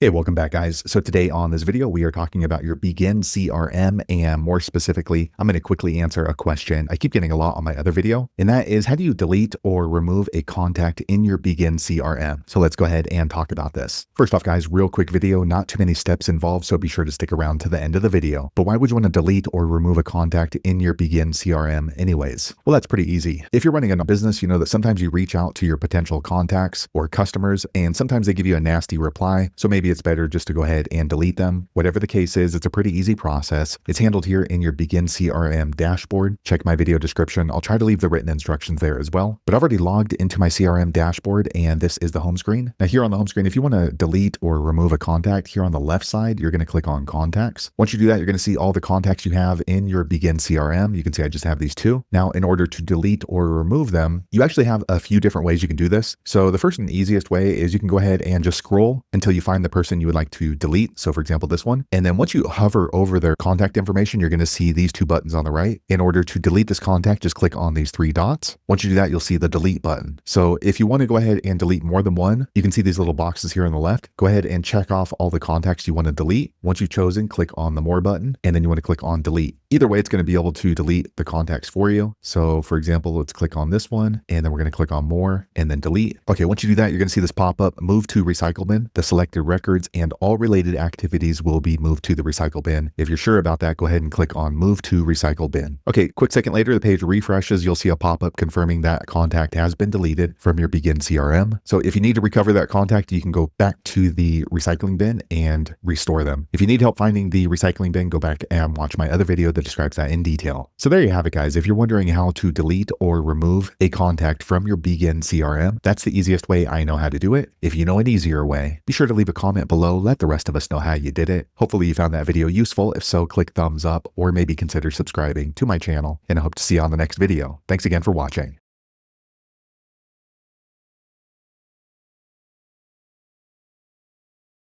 Hey, welcome back, guys. So today on this video, we are talking about your Bigin CRM, and more specifically, I'm going to quickly answer a question I keep getting a lot on my other video, and that is, how do you delete or remove a contact in your Bigin CRM? So let's go ahead and talk about this. First off, guys, real quick video, not too many steps involved, so be sure to stick around to the end of the video. But why would you want to delete or remove a contact in your Bigin CRM anyways? Well, that's pretty easy. If you're running a business, you know that sometimes you reach out to your potential contacts or customers, and sometimes they give you a nasty reply, so maybe it's better just to go ahead and delete them. Whatever the case is, it's a pretty easy process. It's handled here in your Bigin CRM dashboard. Check my video description. I'll try to leave the written instructions there as well. But I've already logged into my CRM dashboard, and this is the home screen. Now here on the home screen, if you want to delete or remove a contact, here on the left side, you're going to click on contacts. Once you do that, you're going to see all the contacts you have in your Bigin CRM. You can see I just have these two. Now, in order to delete or remove them, you actually have a few different ways you can do this. So the first and easiest way is you can go ahead and just scroll until you find the person you would like to delete. So for example, this one. And then once you hover over their contact information, you're going to see these two buttons on the right. In order to delete this contact, just click on these three dots. Once you do that, you'll see the delete button. So if you want to go ahead and delete more than one, you can see these little boxes here on the left. Go ahead and check off all the contacts you want to delete. Once you've chosen, click on the more button, and then you want to click on delete. Either way, it's going to be able to delete the contacts for you. So for example, let's click on this one, and then we're going to click on more and then delete. Okay, once you do that, you're going to see this pop up, move to recycle bin. The selected records and all related activities will be moved to the recycle bin. If you're sure about that, go ahead and click on move to recycle bin. Okay, quick second later, the page refreshes. You'll see a pop-up confirming that contact has been deleted from your Bigin CRM. So if you need to recover that contact, you can go back to the recycling bin and restore them. If you need help finding the recycling bin, go back and watch my other video that describes that in detail. So there you have it, guys. If you're wondering how to delete or remove a contact from your Bigin CRM, that's the easiest way I know how to do it. If you know an easier way, be sure to leave a comment below. Let the rest of us know how you did it. Hopefully you found that video useful. If so, click thumbs up or maybe consider subscribing to my channel, and I hope to see you on the next video. Thanks again for watching.